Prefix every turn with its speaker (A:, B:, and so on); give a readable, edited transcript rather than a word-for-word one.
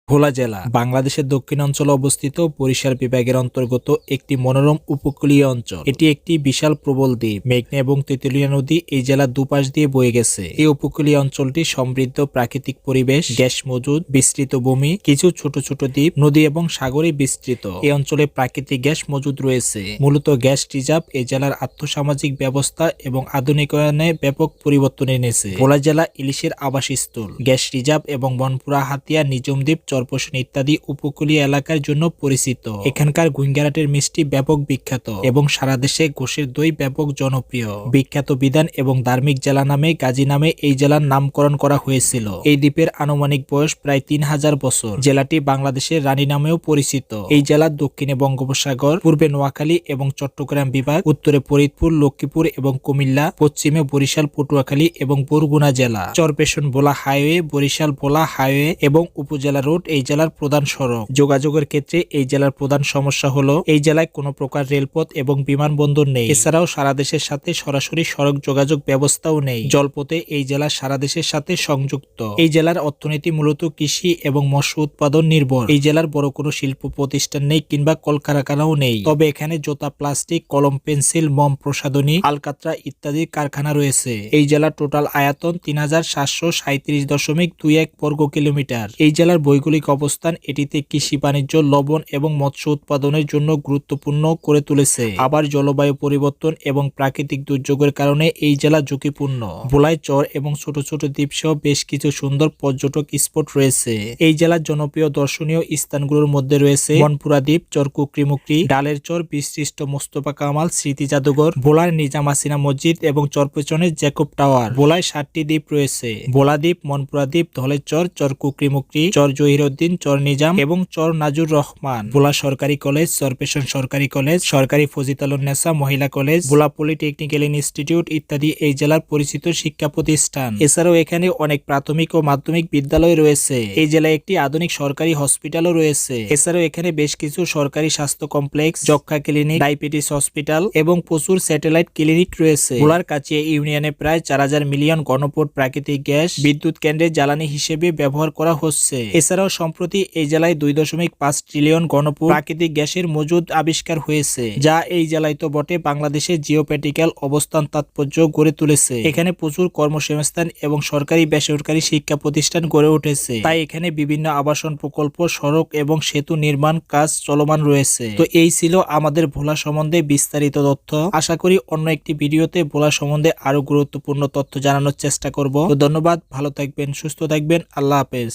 A: ভোলা জেলা বাংলাদেশের দক্ষিণাঞ্চলে অবস্থিত বরিশাল বিভাগের অন্তর্গত একটি মনোরম উপকূলীয় অঞ্চল। এটি একটি বিশাল প্রবল দ্বীপ। মেঘনা এবং তেঁতুলিয়া নদী এই জেলার দুপাশ দিয়ে বয়ে গেছে। এই উপকূলীয় অঞ্চলটি সমৃদ্ধ প্রাকৃতিক পরিবেশ, গ্যাস মজুদ, বিস্তৃত ভূমি, কিছু ছোট ছোট দ্বীপ, নদী এবং সাগরে বিস্তৃত। এই অঞ্চলে প্রাকৃতিক গ্যাস মজুদ রয়েছে। মূলত গ্যাস রিজার্ভ এই জেলার আর্থসামাজিক ব্যবস্থা এবং আধুনিকায়নে ব্যাপক পরিবর্তন এনেছে। ভোলা জেলা ইলিশের আবাসস্থল। গ্যাস রিজার্ভ এবং বনপুরা, হাতিয়া, নিজম দ্বীপ, চরপোষণ ইত্যাদি উপকূলীয় এলাকার জন্য পরিচিত। এখানকার গুইঙ্গারাটের মিষ্টি ব্যাপক বিখ্যাত এবং সারা দেশে গোশের দই ব্যাপক জনপ্রিয়। বিখ্যাত বিধান এবং ধার্মিক জেলা নামে গাজী নামে এই জেলার নামকরণ করা হয়েছিল। এই দ্বীপের আনুমানিক বয়স প্রায় 3000 বছর। জেলাটি বাংলাদেশের রানী নামেও পরিচিত। এই জেলার দক্ষিণে বঙ্গোপসাগর, পূর্বে নোয়াখালী এবং চট্টগ্রাম বিভাগ, উত্তরে ফরিদপুর, লক্ষ্মীপুর এবং কুমিল্লা, পশ্চিমে বরিশাল, পটুয়াখালী এবং বরগুনা জেলা। চরপেশন ভোলা হাইওয়ে, বরিশাল ভোলা হাইওয়ে এবং উপজেলা রোড এই জেলার প্রধান সড়ক। যোগাযোগের ক্ষেত্রে এই জেলার প্রধান সমস্যা হলো এই জেলায় কোনো প্রকার রেলপথ এবং বিমানবন্দর নেই। এছাড়াও সারা দেশের সাথে সরাসরি সড়ক যোগাযোগ ব্যবস্থাও নেই। জলপথে এই জেলা সারা দেশের সাথে সংযুক্ত। এই জেলার অর্থনীতি মূলত কৃষি এবং মৎস্য উৎপাদন নির্ভর। এই জেলার বড় কোনো শিল্প প্রতিষ্ঠান নেই কিংবা কলকারখানাও নেই। তবে এখানে জোতা, প্লাস্টিক, কলম, পেন্সিল, মোম প্রসাধনী, আলকাতরা ইত্যাদি কারখানা রয়েছে। এই জেলার টোটাল আয়তন 3737.21 বর্গ কিলোমিটার। এই জেলার ভৌগোলিক অবস্থান এটিতে কৃষি, বাণিজ্য, লবণ এবং মৎস্য উৎপাদনের জন্য গুরুত্বপূর্ণ করে তুলেছে। আবার জলবায়ু পরিবর্তন এবং প্রাকৃতিক দুর্যোগের কারণে এই জেলা ঝুঁকিপূর্ণ। ভোলায় চর এবং ছোট ছোট দ্বীপ সহ বেশ কিছু সুন্দর পর্যটক স্পট রয়েছে। এই জেলার জনপ্রিয় দর্শনীয় স্থানগুলোর মধ্যে রয়েছে বনপুরা দ্বীপ, চর কুকরিমুকরি, ডালের চর, বিশিষ্ট মোস্তফা কামাল স্মৃতি জাদুঘর, ভোলার নিজাম হাসিনা মসজিদ এবং চরপেছনের জ্যাকব টাওয়ার। ভোলায় 7টি দ্বীপ রয়েছে: ভোলা দ্বীপ, মনপুরা দ্বীপ, ধলের চর, চর কুকরিমুকরি, চর জহিরউদ্দিন, চর নিজাম এবং চর নাজুর রহমান। ভোলা সরকারি কলেজ, চরপেশন সরকারি কলেজ, সরকারি ফজিলাতুন্নেসা মহিলা কলেজ, ভোলা পলিটেকনিক্যাল ইনস্টিটিউট ইত্যাদি এই জেলার পরিচিত শিক্ষা প্রতিষ্ঠান। এছাড়াও এখানে অনেক প্রাথমিক ও মাধ্যমিক বিদ্যালয় রয়েছে। এই জেলায় একটি আধুনিক সরকারি হসপিটালও রয়েছে। এছাড়াও এখানে বেশ কিছু সরকারি স্বাস্থ্য কমপ্লেক্স, যক্ষ্মা ক্লিনিক, ডায়াবেটিস হসপিটাল এবং প্রচুর স্যাটেলাইট ক্লিনিক রয়েছে। ভোলার কাচিয়া ইউনিয়নে প্রায় 4000 মিলিয়ন ঘনফুট প্রাকৃতিক গ্যাস বিদ্যুৎ কেন্দ্রের জ্বালানি হিসেবে ব্যবহার করা হচ্ছে। এছাড়াও সম্প্রতি এই জেলায় 2.5 ট্রিলিয়ন ঘনফুট প্রাকৃতিক গ্যাসের মজুদ আবিষ্কার হয়েছে, যা এই জেলায় তো বটে বাংলাদেশের জিওপলিটিক্যাল অবস্থান তাৎপর্য গড়ে তুলেছে। এখানে প্রচুর কর্মসংস্থান এবং সরকারি বেসরকারি শিক্ষা প্রতিষ্ঠান গড়ে উঠেছে। তাই এখানে বিভিন্ন আবাসন প্রকল্প, সড়ক এবং সেতু নির্মাণ কাজ চলমান রয়েছে। তো এই ছিল আমাদের ভোলা সম্বন্ধে বিস্তারিত তথ্য। আশা করি অন্য একটি ভিডিওতে ভোলা সম্বন্ধে আরো গুরুত্বপূর্ণ তথ্য জানানোর চেষ্টা করব। তো ধন্যবাদ, ভালো থাকবেন, সুস্থ থাকবেন, আল্লাহ হাফেজ।